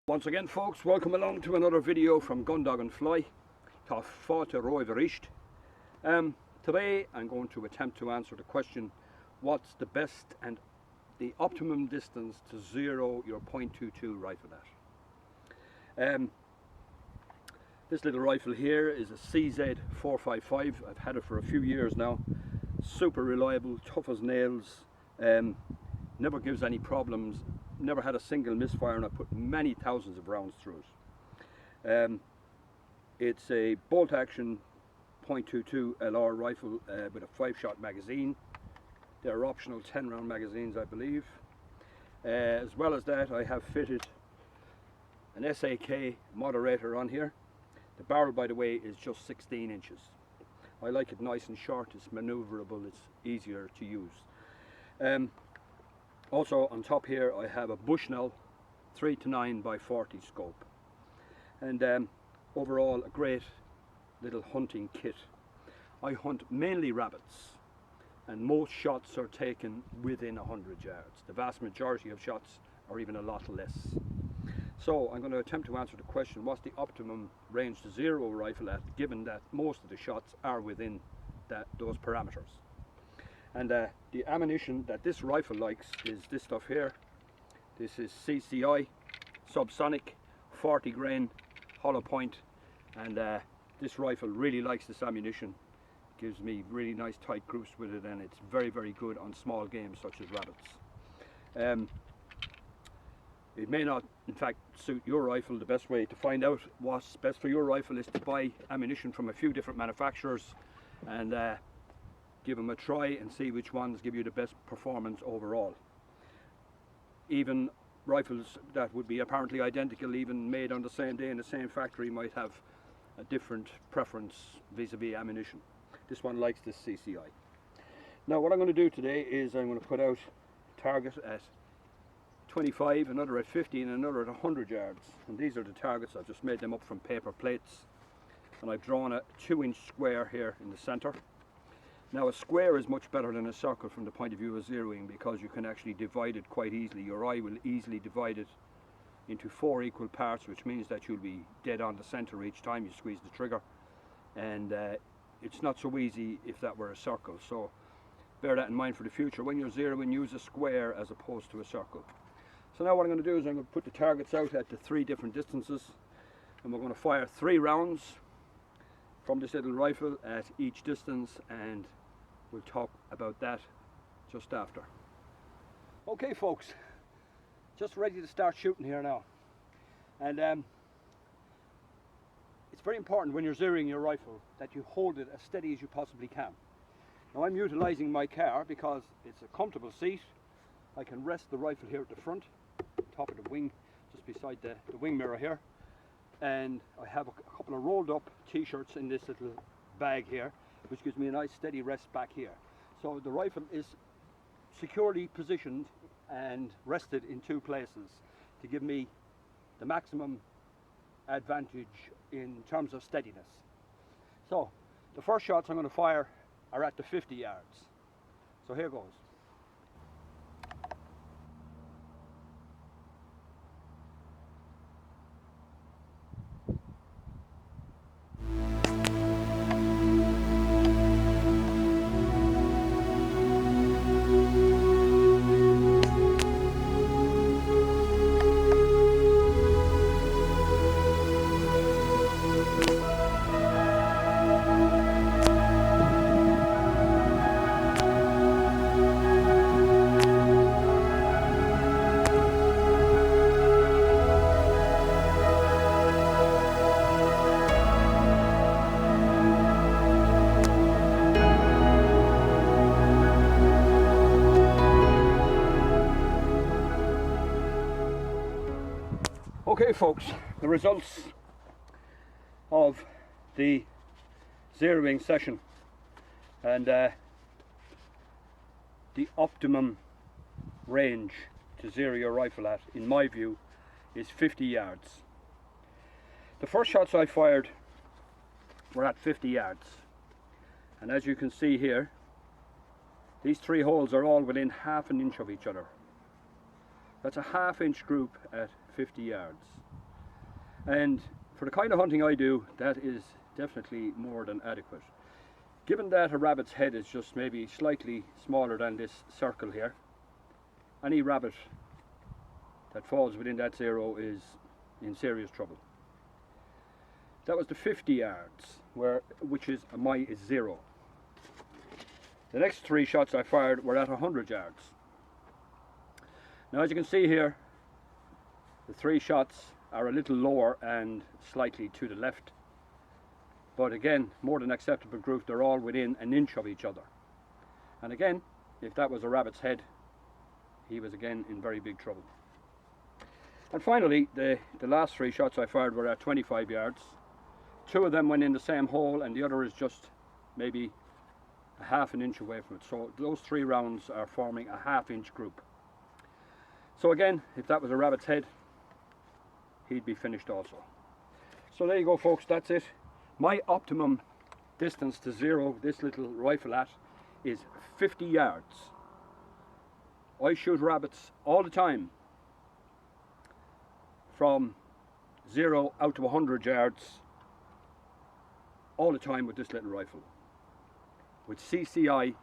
Once again folks, welcome along to another video from Gundog and Fly. Tá fáilte roimh ríist. Today I'm going to attempt to answer the question, what's the best and the optimum distance to zero your .22 rifle at. This little rifle here is a CZ455. I've had it for a few years now. Super reliable, tough as nails, never gives any problems. Never had a single misfire, and I put many thousands of rounds through it. It's a bolt action .22 LR rifle with a 5-shot magazine. They're optional 10-round magazines, I believe. As well as that, I have fitted an SAK moderator on here. The barrel, by the way, is just 16 inches. I like it nice and short. It's maneuverable, it's easier to use. Also on top here I have a Bushnell 3-9 by 40 scope, and overall a great little hunting kit. I hunt mainly rabbits, and most shots are taken within 100 yards. The vast majority of shots are even a lot less. So I'm going to attempt to answer the question, what's the optimum range to zero rifle at, given that most of the shots are within those parameters. And the ammunition that this rifle likes is this stuff here. This is CCI subsonic 40 grain hollow point, and this rifle really likes this ammunition. Gives me really nice tight groups with it, and it's very good on small game such as rabbits. It may not in fact suit your rifle. The best way to find out what's best for your rifle is to buy ammunition from a few different manufacturers and give them a try and see which ones give you the best performance overall. Even rifles that would be apparently identical, even made on the same day in the same factory, might have a different preference vis-a-vis ammunition. This one likes this CCI. Now what I'm going to do today is I'm going to put out a target at 25, another at 50 and another at 100 yards. And these are the targets. I've just made them up from paper plates, and I've drawn a 2-inch square here in the center. Now a square is much better than a circle from the point of view of zeroing, because you can actually divide it quite easily. Your eye will easily divide it into 4 equal parts, which means that you'll be dead on the center each time you squeeze the trigger, and it's not so easy if that were a circle. So bear that in mind for the future. When you're zeroing, use a square as opposed to a circle. So now what I'm going to do is I'm going to put the targets out at the 3 different distances, and we're going to fire 3 rounds from this little rifle at each distance, and we'll talk about that just after. Okay folks, just ready to start shooting here now. And it's very important when you're zeroing your rifle that you hold it as steady as you possibly can. Now I'm utilizing my car because it's a comfortable seat. I can rest the rifle here at the front, top of the wing, just beside the wing mirror here. And I have a couple of rolled up t-shirts in this little bag here, which gives me a nice steady rest back here. So the rifle is securely positioned and rested in 2 places to give me the maximum advantage in terms of steadiness. So the first shots I'm going to fire are at the 50 yards. So here goes. Okay folks, the results of the zeroing session, and the optimum range to zero your rifle at, in my view, is 50 yards. The first shots I fired were at 50 yards, and as you can see here, these 3 holes are all within ½ inch of each other. That's a ½ inch group at 50 yards. And for the kind of hunting I do, that is definitely more than adequate. Given that a rabbit's head is just maybe slightly smaller than this circle here, any rabbit that falls within that zero is in serious trouble. That was the 50 yards, which is my zero. The next 3 shots I fired were at 100 yards. Now, as you can see here, the 3 shots are a little lower and slightly to the left, but again, more than acceptable group. They're all within an inch of each other. And again, if that was a rabbit's head, he was again in very big trouble. And finally, the last 3 shots I fired were at 25 yards. 2 of them went in the same hole, and the other is just maybe a half an inch away from it. So those 3 rounds are forming a half-inch group. So again, if that was a rabbit's head, he'd be finished also. So there you go, folks, that's it. My optimum distance to zero this little rifle at is 50 yards. I shoot rabbits all the time from 0 out to 100 yards all the time with this little rifle, with CCI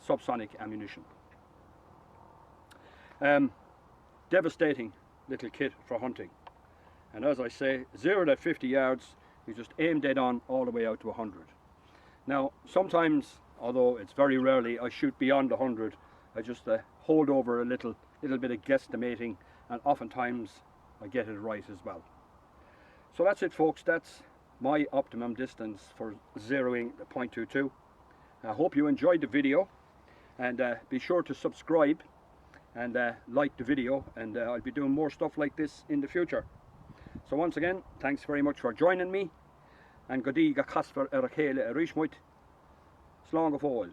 subsonic ammunition. Devastating little kit for hunting. And as I say, 0 to 50 yards, you just aim dead on all the way out to 100. Now, sometimes, although it's very rarely, I shoot beyond 100. I just hold over a little bit of guesstimating, and oftentimes I get it right as well. So that's it, folks. That's my optimum distance for zeroing the .22. I hope you enjoyed the video, and be sure to subscribe and like the video, and I'll be doing more stuff like this in the future. So once again, thanks very much for joining me, and Godi ga Casper Chéile a Rishmuit, Slán go fóil.